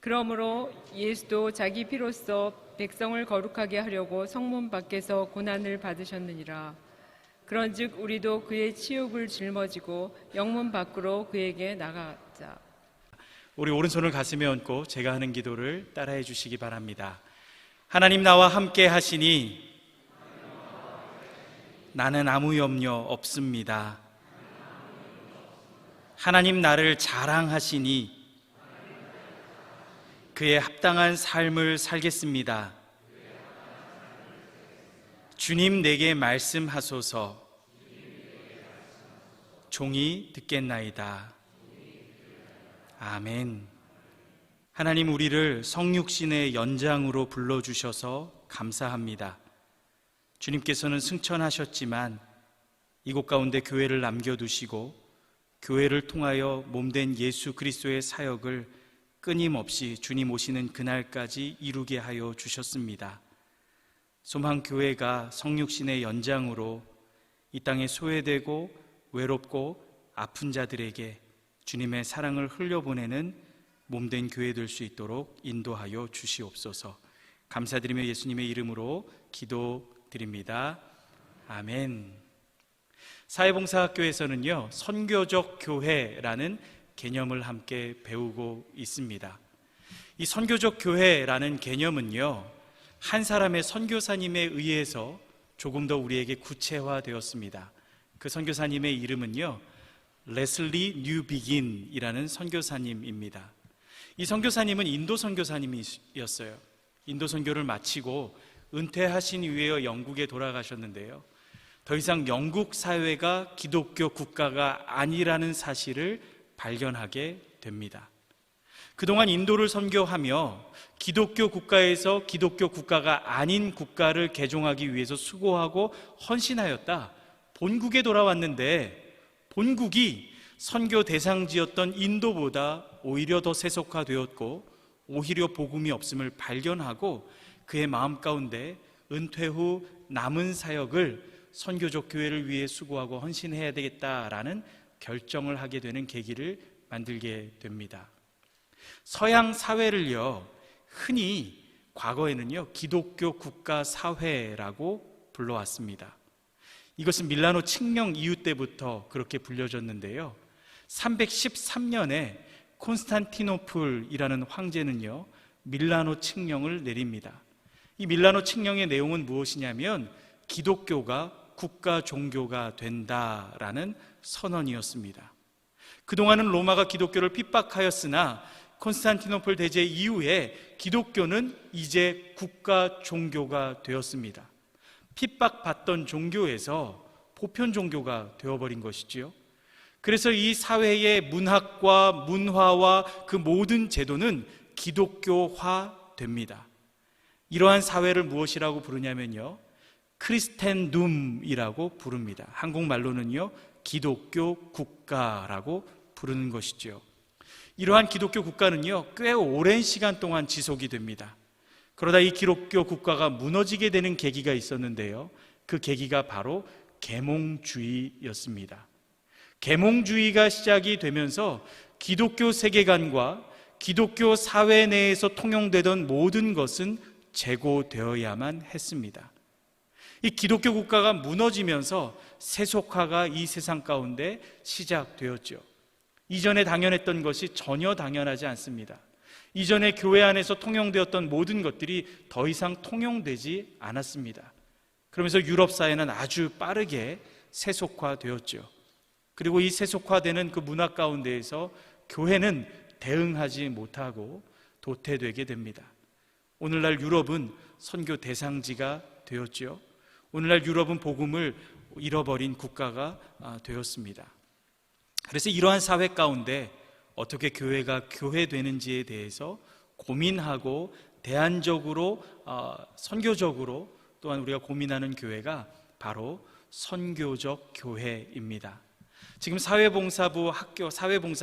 그러므로 예수도 자기 피로써 백성을 거룩하게 하려고 성문 밖에서 고난을 받으셨느니라. 그런즉 우리도 그의 치욕을 짊어지고 영문 밖으로 그에게 나가자. 우리 오른손을 가슴에 얹고 제가 하는 기도를 따라해 주시기 바랍니다. 하나님 나와 함께 하시니 나는 아무 염려 없습니다. 하나님 나를 자랑하시니 그에 합당한 삶을 살겠습니다. 주님 내게 말씀하소서. 종이 듣겠나이다. 아멘. 하나님 우리를 성육신의 연장으로 불러주셔서 감사합니다. 주님께서는 승천하셨지만 이곳 가운데 교회를 남겨두시고 교회를 통하여 몸된 예수 그리스도의 사역을 끊임없이 주님 오시는 그날까지 이루게 하여 주셨습니다. 소망교회가 성육신의 연장으로 이 땅에 소외되고 외롭고 아픈 자들에게 주님의 사랑을 흘려보내는 몸된 교회 될 수 있도록 인도하여 주시옵소서. 감사드리며 예수님의 이름으로 기도드립니다. 아멘. 사회봉사학교에서는요, 선교적 교회라는 개념을 함께 배우고 있습니다. 이 선교적 교회라는 개념은요, 한 사람의 선교사님에 의해서 조금 더 우리에게 구체화되었습니다. 그 선교사님의 이름은요, 레슬리 뉴비긴이라는 선교사님입니다. 이 선교사님은 인도 선교사님이었어요. 인도 선교를 마치고 은퇴하신 이후에 영국에 돌아가셨는데요, 더 이상 영국 사회가 기독교 국가가 아니라는 사실을 발견하게 됩니다. 그동안 인도를 선교하며 기독교 국가에서 기독교 국가가 아닌 국가를 개종하기 위해서 수고하고 헌신하였다. 본국에 돌아왔는데 본국이 선교 대상지였던 인도보다 오히려 더 세속화되었고 오히려 복음이 없음을 발견하고 그의 마음 가운데 은퇴 후 남은 사역을 선교적 교회를 위해 수고하고 헌신해야 되겠다라는 결정을 하게 되는 계기를 만들게 됩니다. 서양 사회를요, 흔히 과거에는요, 기독교 국가 사회라고 불러왔습니다. 이것은 밀라노 칙령 이후 때부터 그렇게 불려졌는데요, 313년에 콘스탄티노플이라는 황제는요, 밀라노 칙령을 내립니다. 이 밀라노 칙령의 내용은 무엇이냐면 기독교가 국가 종교가 된다라는 선언이었습니다. 그동안은 로마가 기독교를 핍박하였으나 콘스탄티노플 대제 이후에 기독교는 이제 국가 종교가 되었습니다. 핍박받던 종교에서 보편 종교가 되어버린 것이지요. 그래서 이 사회의 문학과 문화와 그 모든 제도는 기독교화 됩니다. 이러한 사회를 무엇이라고 부르냐면요, 크리스텐둠이라고 부릅니다. 한국말로는요, 기독교 국가라고 부르는 것이죠. 이러한 기독교 국가는요, 꽤 오랜 시간 동안 지속이 됩니다. 그러다 이 기독교 국가가 무너지게 되는 계기가 있었는데요, 그 계기가 바로 계몽주의였습니다. 계몽주의가 시작이 되면서 기독교 세계관과 기독교 사회 내에서 통용되던 모든 것은 재고되어야만 했습니다. 이 기독교 국가가 무너지면서 세속화가 이 세상 가운데 시작되었죠. 이전에 당연했던 것이 전혀 당연하지 않습니다. 이전에 교회 안에서 통용되었던 모든 것들이 더 이상 통용되지 않았습니다. 그러면서 유럽 사회는 아주 빠르게 세속화되었죠. 그리고 이 세속화되는 그 문화 가운데에서 교회는 대응하지 못하고 도태되게 됩니다. 오늘날 유럽은 선교 대상지가 되었죠. 오늘날 유럽은 복음을 잃어버린 국가가 되었습니다. 그래서 이러한 사회 가운데 어떻게 교회가 교회되는지에 대해서 고민하고 대안적으로 선교적으로 또한 우리가 고민하는 교회가 바로 선교적 교회입니다. 지금 사회봉사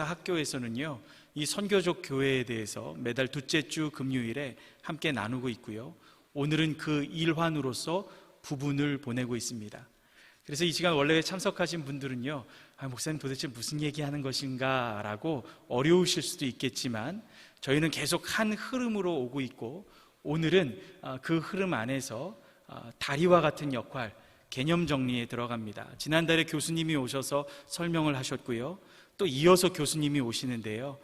학교에서는요, 이 선교적 교회에 대해서 매달 둘째 주 금요일에 함께 나누고 있고요, 오늘은 그 일환으로서 부분을 보내고 있습니다. 그래서 이 시간 원래 참석하신 분들은요, 목사님 도대체 무슨 얘기하는 것인가 라고 어려우실 수도 있겠지만 저희는 계속 한 흐름으로 오고 있고, 오늘은 그 흐름 안에서 다리와 같은 역할, 개념 정리에 들어갑니다. 지난달에 교수님이 오셔서 설명을 하셨고요, 또 이어서 교수님이 오시는데요,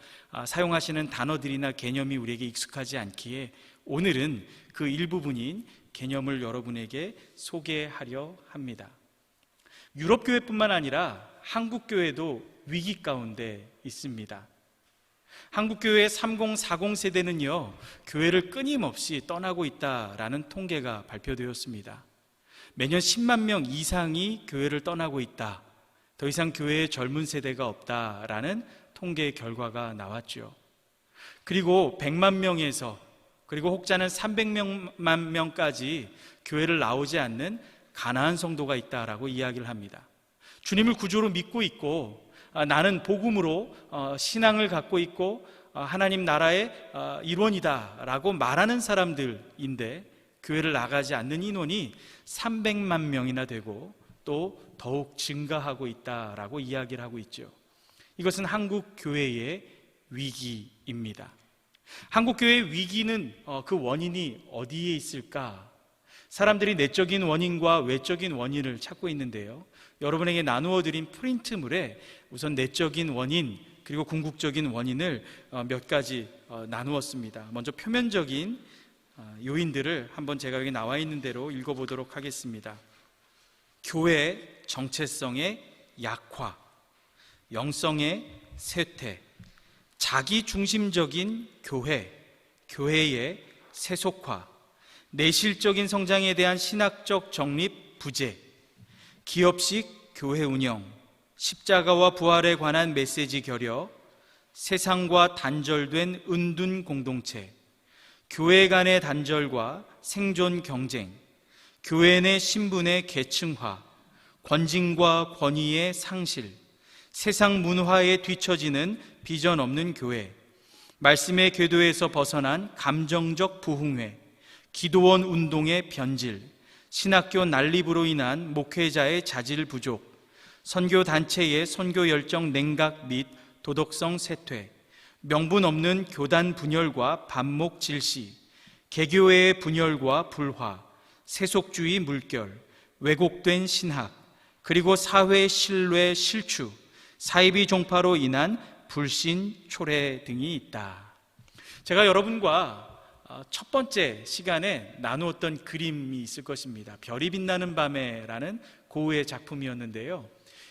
사용하시는 단어들이나 개념이 우리에게 익숙하지 않기에 오늘은 그 일부분인 개념을 여러분에게 소개하려 합니다. 유럽교회뿐만 아니라 한국교회도 위기 가운데 있습니다. 한국교회의 3040 세대는요, 교회를 끊임없이 떠나고 있다라는 통계가 발표되었습니다. 매년 10만 명 이상이 교회를 떠나고 있다, 더 이상 교회에 젊은 세대가 없다라는 통계 결과가 나왔죠. 그리고 100만 명에서, 그리고 혹자는 300만 명까지 교회를 나오지 않는 가난한 성도가 있다라고 이야기를 합니다. 주님을 구주로 믿고 있고, 나는 복음으로 신앙을 갖고 있고 하나님 나라의 일원이다라고 말하는 사람들인데, 교회를 나가지 않는 인원이 300만 명이나 되고 또 더욱 증가하고 있다라고 이야기를 하고 있죠. 이것은 한국 교회의 위기입니다. 한국 교회의 위기는 그 원인이 어디에 있을까? 사람들이 내적인 원인과 외적인 원인을 찾고 있는데요, 여러분에게 나누어 드린 프린트물에 우선 내적인 원인 그리고 궁극적인 원인을 몇 가지 나누었습니다. 먼저 표면적인 요인들을 한번 제가 여기 나와 있는 대로 읽어보도록 하겠습니다. 교회 정체성의 약화, 영성의 쇠퇴, 자기중심적인 교회, 교회의 세속화, 내실적인 성장에 대한 신학적 정립 부재, 기업식 교회 운영, 십자가와 부활에 관한 메시지 결여, 세상과 단절된 은둔 공동체, 교회 간의 단절과 생존 경쟁, 교회 내 신분의 계층화, 권징과 권위의 상실, 세상 문화에 뒤처지는 비전 없는 교회, 말씀의 궤도에서 벗어난 감정적 부흥회, 기도원 운동의 변질, 신학교 난립으로 인한 목회자의 자질 부족, 선교단체의 선교 열정 냉각 및 도덕성 쇠퇴, 명분 없는 교단 분열과 반목 질시, 개교회의 분열과 불화, 세속주의 물결, 왜곡된 신학, 그리고 사회 신뢰 실추, 사이비 종파로 인한 불신 초래 등이 있다. 제가 여러분과 첫 번째 시간에 나누었던 그림이 있을 것입니다. 별이 빛나는 밤에라는 고흐의 작품이었는데요,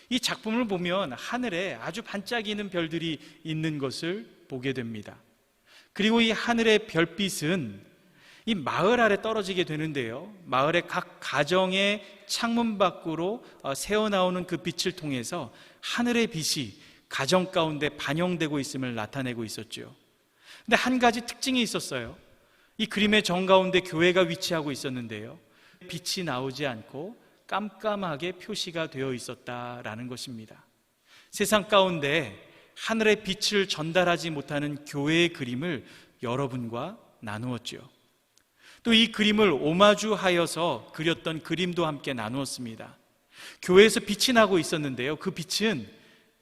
이 작품을 보면 하늘에 아주 반짝이는 별들이 있는 것을 보게 됩니다. 그리고 이 하늘의 별빛은 이 마을 아래 떨어지게 되는데요, 마을의 각 가정의 창문 밖으로 새어나오는 그 빛을 통해서 하늘의 빛이 가정 가운데 반영되고 있음을 나타내고 있었죠. 근데 한 가지 특징이 있었어요. 이 그림의 정가운데 교회가 위치하고 있었는데요, 빛이 나오지 않고 깜깜하게 표시가 되어 있었다라는 것입니다. 세상 가운데 하늘의 빛을 전달하지 못하는 교회의 그림을 여러분과 나누었죠. 또 이 그림을 오마주하여서 그렸던 그림도 함께 나누었습니다. 교회에서 빛이 나고 있었는데요, 그 빛은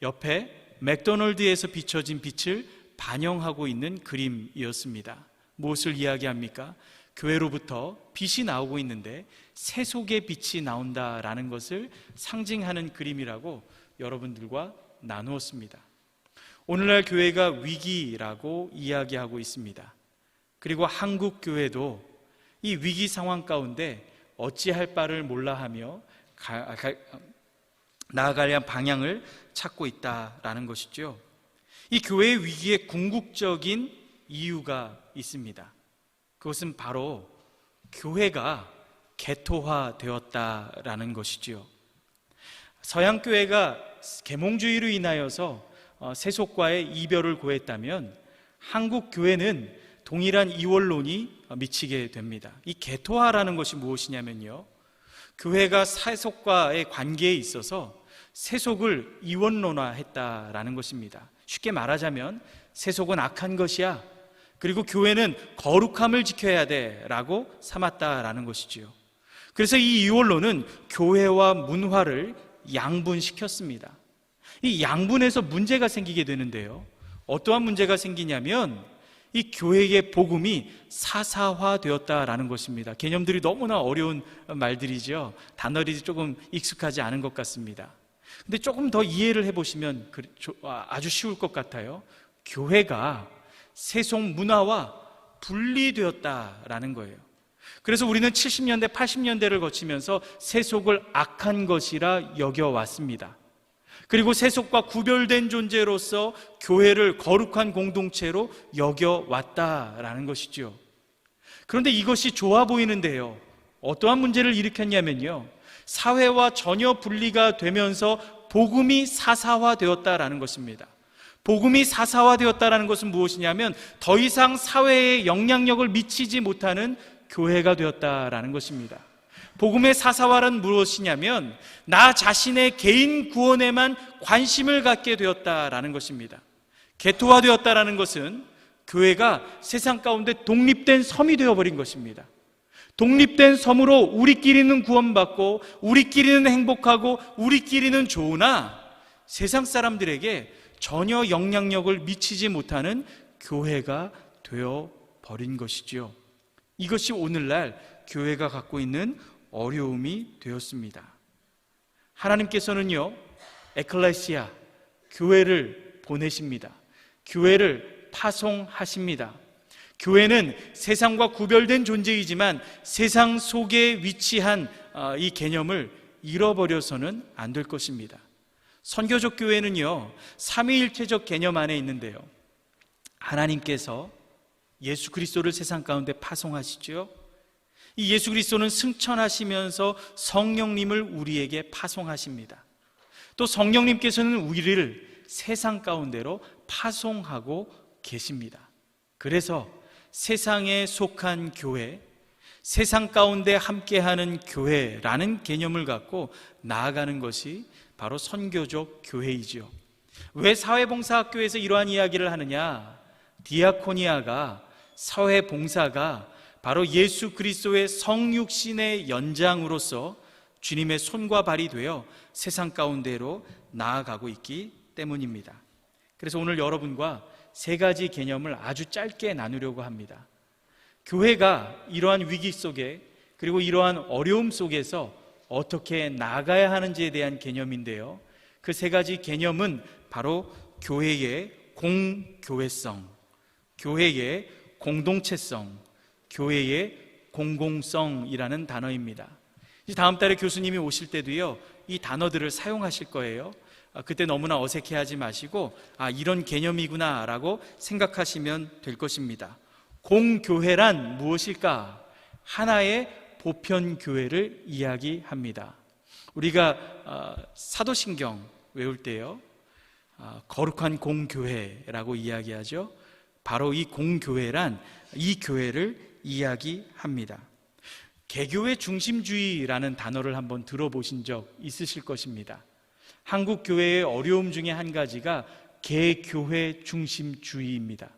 옆에 맥도널드에서 비춰진 빛을 반영하고 있는 그림이었습니다. 무엇을 이야기합니까? 교회로부터 빛이 나오고 있는데 세속의 빛이 나온다라는 것을 상징하는 그림이라고 여러분들과 나누었습니다. 오늘날 교회가 위기라고 이야기하고 있습니다. 그리고 한국 교회도 이 위기 상황 가운데 어찌할 바를 몰라하며 나아가야 방향을 찾고 있다라는 것이죠. 이 교회의 위기의 궁극적인 이유가 있습니다. 그것은 바로 교회가 개토화되었다라는 것이지요. 서양 교회가 계몽주의로 인하여서 세속과의 이별을 고했다면 한국 교회는 동일한 이원론이 미치게 됩니다. 이 개토화라는 것이 무엇이냐면요, 교회가 세속과의 관계에 있어서 세속을 이원론화했다라는 것입니다. 쉽게 말하자면 세속은 악한 것이야, 그리고 교회는 거룩함을 지켜야 돼 라고 삼았다라는 것이지요. 그래서 이 이원론은 교회와 문화를 양분시켰습니다. 이 양분에서 문제가 생기게 되는데요, 어떠한 문제가 생기냐면 이 교회의 복음이 사사화되었다라는 것입니다. 개념들이 너무나 어려운 말들이죠. 단어들이 조금 익숙하지 않은 것 같습니다. 근데 조금 더 이해를 해보시면 아주 쉬울 것 같아요. 교회가 세속 문화와 분리되었다라는 거예요. 그래서 우리는 70년대, 80년대를 거치면서 세속을 악한 것이라 여겨왔습니다. 그리고 세속과 구별된 존재로서 교회를 거룩한 공동체로 여겨왔다라는 것이죠. 그런데 이것이 좋아 보이는데요, 어떠한 문제를 일으켰냐면요, 사회와 전혀 분리가 되면서 복음이 사사화되었다라는 것입니다. 복음이 사사화되었다라는 것은 무엇이냐면 더 이상 사회에 영향력을 미치지 못하는 교회가 되었다라는 것입니다. 복음의 사사화는 무엇이냐면 나 자신의 개인 구원에만 관심을 갖게 되었다라는 것입니다. 개토화되었다라는 것은 교회가 세상 가운데 독립된 섬이 되어버린 것입니다. 독립된 섬으로 우리끼리는 구원받고 우리끼리는 행복하고 우리끼리는 좋으나 세상 사람들에게 전혀 영향력을 미치지 못하는 교회가 되어버린 것이죠. 이것이 오늘날 교회가 갖고 있는 어려움이 되었습니다. 하나님께서는요, 에클레시아, 교회를 보내십니다. 교회를 파송하십니다. 교회는 세상과 구별된 존재이지만 세상 속에 위치한 이 개념을 잃어버려서는 안 될 것입니다. 선교적 교회는요, 삼위일체적 개념 안에 있는데요, 하나님께서 예수 그리스도를 세상 가운데 파송하시죠. 이 예수 그리스도는 승천하시면서 성령님을 우리에게 파송하십니다. 또 성령님께서는 우리를 세상 가운데로 파송하고 계십니다. 그래서 세상에 속한 교회, 세상 가운데 함께하는 교회라는 개념을 갖고 나아가는 것이 바로 선교적 교회이죠. 왜 사회봉사학교에서 이러한 이야기를 하느냐? 디아코니아가, 사회봉사가 바로 예수 그리스도의 성육신의 연장으로서 주님의 손과 발이 되어 세상 가운데로 나아가고 있기 때문입니다. 그래서 오늘 여러분과 세 가지 개념을 아주 짧게 나누려고 합니다. 교회가 이러한 위기 속에, 그리고 이러한 어려움 속에서 어떻게 나아가야 하는지에 대한 개념인데요, 그 세 가지 개념은 바로 교회의 공교회성, 교회의 공동체성, 교회의 공공성이라는 단어입니다. 다음 달에 교수님이 오실 때도요, 이 단어들을 사용하실 거예요. 그때 너무나 어색해하지 마시고 이런 개념이구나 라고 생각하시면 될 것입니다. 공교회란 무엇일까? 하나의 보편교회를 이야기합니다. 우리가 사도신경 외울 때요, 거룩한 공교회라고 이야기하죠. 바로 이 공교회란 이 교회를 이야기합니다. 개교회 중심주의라는 단어를 한번 들어보신 적 있으실 것입니다. 한국 교회의 어려움 중에 한 가지가 개교회 중심주의입니다.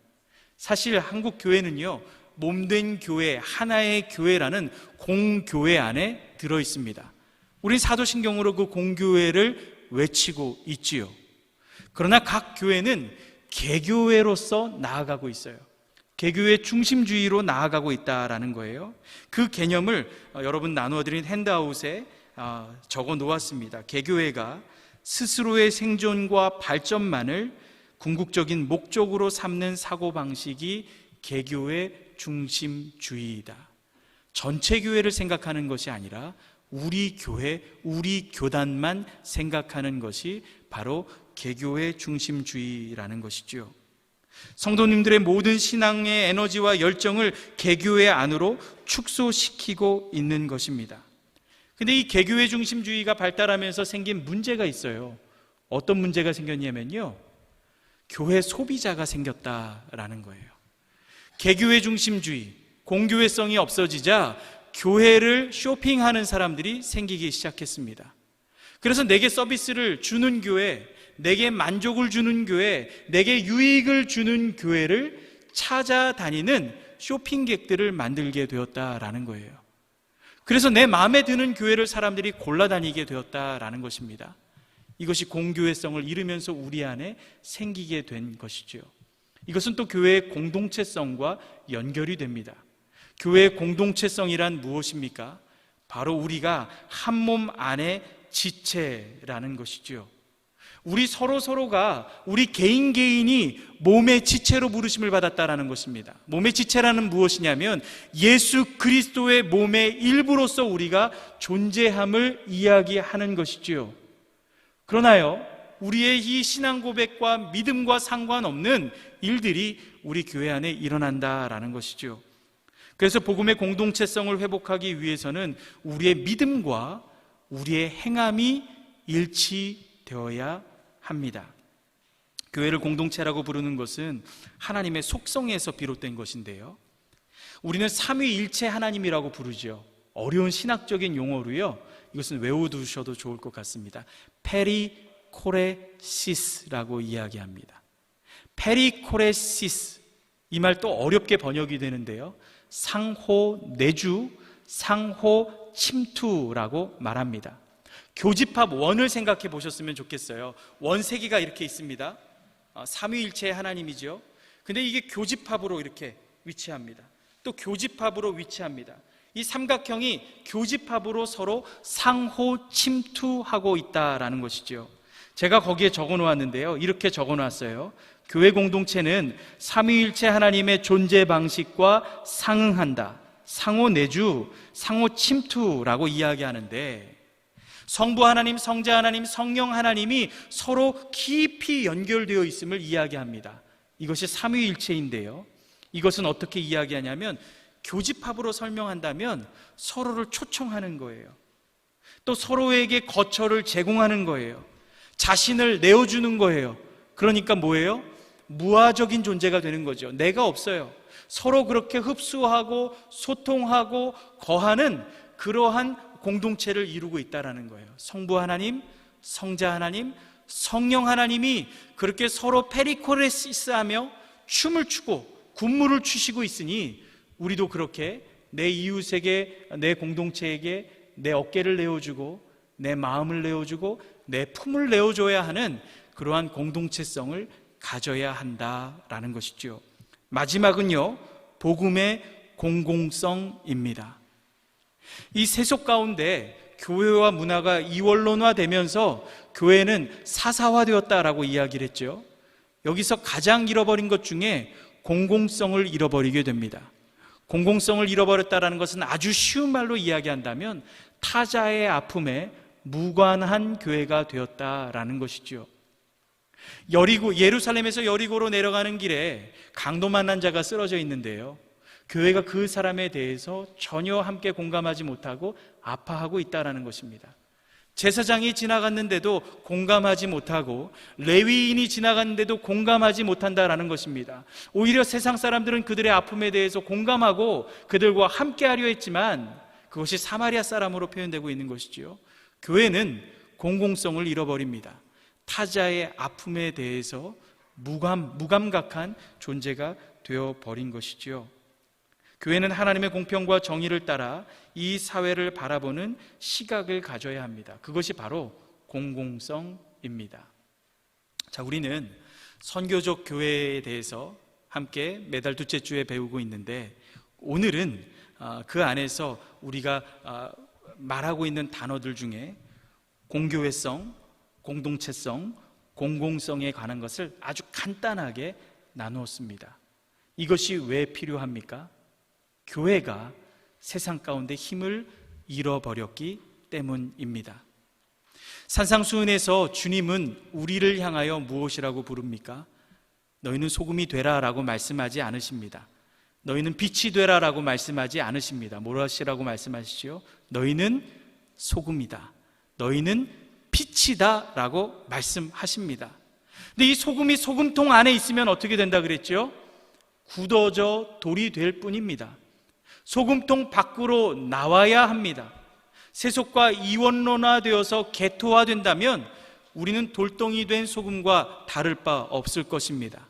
사실 한국 교회는요, 몸된 교회, 하나의 교회라는 공교회 안에 들어 있습니다. 우린 사도신경으로 그 공교회를 외치고 있지요. 그러나 각 교회는 개교회로서 나아가고 있어요. 개교회 중심주의로 나아가고 있다라는 거예요. 그 개념을 여러분 나누어드린 핸드아웃에 적어 놓았습니다. 개교회가 스스로의 생존과 발전만을 궁극적인 목적으로 삼는 사고방식이 개교회 중심주의이다. 전체 교회를 생각하는 것이 아니라 우리 교회, 우리 교단만 생각하는 것이 바로 개교회 중심주의라는 것이죠. 성도님들의 모든 신앙의 에너지와 열정을 개교회 안으로 축소시키고 있는 것입니다. 근데 이 개교회 중심주의가 발달하면서 생긴 문제가 있어요. 어떤 문제가 생겼냐면요, 교회 소비자가 생겼다라는 거예요. 개교회 중심주의, 공교회성이 없어지자 교회를 쇼핑하는 사람들이 생기기 시작했습니다. 그래서 내게 서비스를 주는 교회, 내게 만족을 주는 교회, 내게 유익을 주는 교회를 찾아다니는 쇼핑객들을 만들게 되었다라는 거예요. 그래서 내 마음에 드는 교회를 사람들이 골라다니게 되었다라는 것입니다. 이것이 공교회성을 잃으면서 우리 안에 생기게 된 것이죠. 이것은 또 교회의 공동체성과 연결이 됩니다. 교회의 공동체성이란 무엇입니까? 바로 우리가 한 몸 안의 지체라는 것이죠. 우리 서로가 우리 개인이 몸의 지체로 부르심을 받았다라는 것입니다. 몸의 지체라는 무엇이냐면 예수 그리스도의 몸의 일부로서 우리가 존재함을 이야기하는 것이지요. 그러나요, 우리의 이 신앙 고백과 믿음과 상관없는 일들이 우리 교회 안에 일어난다라는 것이죠. 그래서 복음의 공동체성을 회복하기 위해서는 우리의 믿음과 우리의 행함이 일치되어야 합니다. 교회를 공동체라고 부르는 것은 하나님의 속성에서 비롯된 것인데요, 우리는 삼위일체 하나님이라고 부르죠. 어려운 신학적인 용어로요, 이것은 외워두셔도 좋을 것 같습니다. 페리코레시스라고 이야기합니다. 페리코레시스, 이 말 또 어렵게 번역이 되는데요, 상호 내주, 상호 침투라고 말합니다. 교집합 원을 생각해 보셨으면 좋겠어요. 원세기가 이렇게 있습니다. 삼위일체의 하나님이죠. 근데 이게 교집합으로 이렇게 위치합니다. 또 교집합으로 위치합니다. 이 삼각형이 교집합으로 서로 상호 침투하고 있다라는 것이죠. 제가 거기에 적어 놓았는데요, 이렇게 적어 놨어요. 교회 공동체는 삼위일체 하나님의 존재 방식과 상응한다. 상호 내주, 상호 침투라고 이야기하는데, 성부 하나님, 성자 하나님, 성령 하나님이 서로 깊이 연결되어 있음을 이야기합니다. 이것이 삼위일체인데요, 이것은 어떻게 이야기하냐면 교집합으로 설명한다면 서로를 초청하는 거예요. 또 서로에게 거처를 제공하는 거예요. 자신을 내어주는 거예요. 그러니까 뭐예요? 무아적인 존재가 되는 거죠. 내가 없어요. 서로 그렇게 흡수하고 소통하고 거하는 그러한 공동체를 이루고 있다는 거예요. 성부 하나님, 성자 하나님, 성령 하나님이 그렇게 서로 페리코레시스하며 춤을 추고 군무를 추시고 있으니 우리도 그렇게 내 이웃에게, 내 공동체에게 내 어깨를 내어주고 내 마음을 내어주고 내 품을 내어줘야 하는 그러한 공동체성을 가져야 한다라는 것이죠. 마지막은요, 복음의 공공성입니다. 이 세속 가운데 교회와 문화가 이원론화되면서 교회는 사사화되었다라고 이야기를 했죠. 여기서 가장 잃어버린 것 중에 공공성을 잃어버리게 됩니다. 공공성을 잃어버렸다는 것은 아주 쉬운 말로 이야기한다면 타자의 아픔에 무관한 교회가 되었다라는 것이죠. 예루살렘에서 여리고로 내려가는 길에 강도 만난 자가 쓰러져 있는데요, 교회가 그 사람에 대해서 전혀 함께 공감하지 못하고 아파하고 있다는 것입니다. 제사장이 지나갔는데도 공감하지 못하고 레위인이 지나갔는데도 공감하지 못한다라는 것입니다. 오히려 세상 사람들은 그들의 아픔에 대해서 공감하고 그들과 함께하려 했지만 그것이 사마리아 사람으로 표현되고 있는 것이지요. 교회는 공공성을 잃어버립니다. 타자의 아픔에 대해서 무감각한 존재가 되어버린 것이지요. 교회는 하나님의 공평과 정의를 따라 이 사회를 바라보는 시각을 가져야 합니다. 그것이 바로 공공성입니다. 자, 우리는 선교적 교회에 대해서 함께 매달 둘째 주에 배우고 있는데, 오늘은 그 안에서 우리가 말하고 있는 단어들 중에 공교회성, 공동체성, 공공성에 관한 것을 아주 간단하게 나누었습니다. 이것이 왜 필요합니까? 교회가 세상 가운데 힘을 잃어버렸기 때문입니다. 산상수훈에서 주님은 우리를 향하여 무엇이라고 부릅니까? 너희는 소금이 되라라고 말씀하지 않으십니다. 너희는 빛이 되라라고 말씀하지 않으십니다. 뭐라시라고 말씀하시죠? 너희는 소금이다, 너희는 빛이다 라고 말씀하십니다. 근데 이 소금이 소금통 안에 있으면 어떻게 된다 그랬죠? 굳어져 돌이 될 뿐입니다. 소금통 밖으로 나와야 합니다. 세속과 이원론화되어서 개토화된다면 우리는 돌덩이 된 소금과 다를 바 없을 것입니다.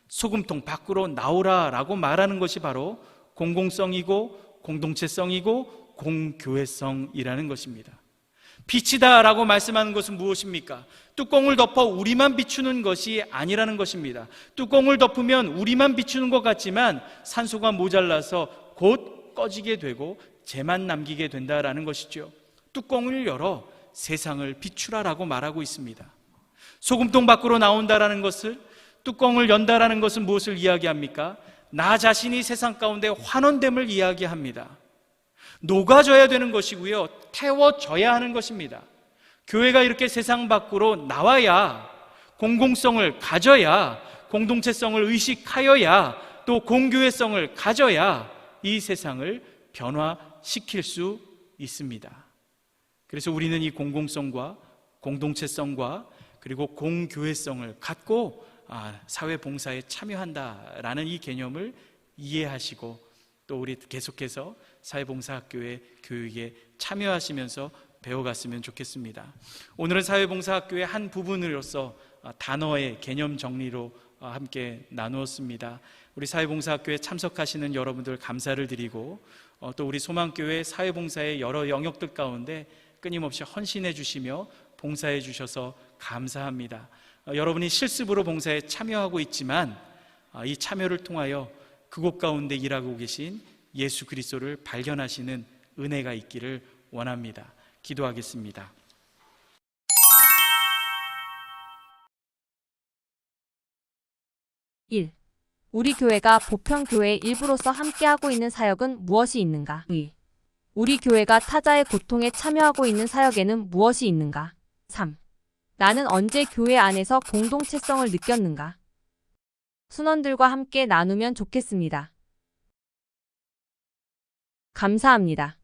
소금통 밖으로 나오라라고 말하는 것이 바로 공공성이고 공동체성이고 공교회성이라는 것입니다. 빛이다라고 말씀하는 것은 무엇입니까? 뚜껑을 덮어 우리만 비추는 것이 아니라는 것입니다. 뚜껑을 덮으면 우리만 비추는 것 같지만 산소가 모자라서 곧 꺼지게 되고 재만 남기게 된다라는 것이죠. 뚜껑을 열어 세상을 비추라라고 말하고 있습니다. 소금통 밖으로 나온다라는 것을, 뚜껑을 연다라는 것은 무엇을 이야기합니까? 나 자신이 세상 가운데 환원됨을 이야기합니다. 녹아져야 되는 것이고요, 태워져야 하는 것입니다. 교회가 이렇게 세상 밖으로 나와야, 공공성을 가져야, 공동체성을 의식하여야, 또 공교회성을 가져야 이 세상을 변화시킬 수 있습니다. 그래서 우리는 이 공공성과 공동체성과 그리고 공교회성을 갖고 사회봉사에 참여한다라는 이 개념을 이해하시고 또 우리 계속해서 사회봉사학교의 교육에 참여하시면서 배워갔으면 좋겠습니다. 오늘은 사회봉사학교의 한 부분으로서 단어의 개념 정리로 함께 나누었습니다. 우리 사회봉사학교에 참석하시는 여러분들 감사를 드리고 또 우리 소망교회 사회봉사의 여러 영역들 가운데 끊임없이 헌신해 주시며 봉사해 주셔서 감사합니다. 여러분이 실습으로 봉사에 참여하고 있지만 이 참여를 통하여 그곳 가운데 일하고 계신 예수 그리스도를 발견하시는 은혜가 있기를 원합니다. 기도하겠습니다. 우리 교회가 보편교회의 일부로서 함께하고 있는 사역은 무엇이 있는가? 2. 우리 교회가 타자의 고통에 참여하고 있는 사역에는 무엇이 있는가? 3. 나는 언제 교회 안에서 공동체성을 느꼈는가? 순원들과 함께 나누면 좋겠습니다. 감사합니다.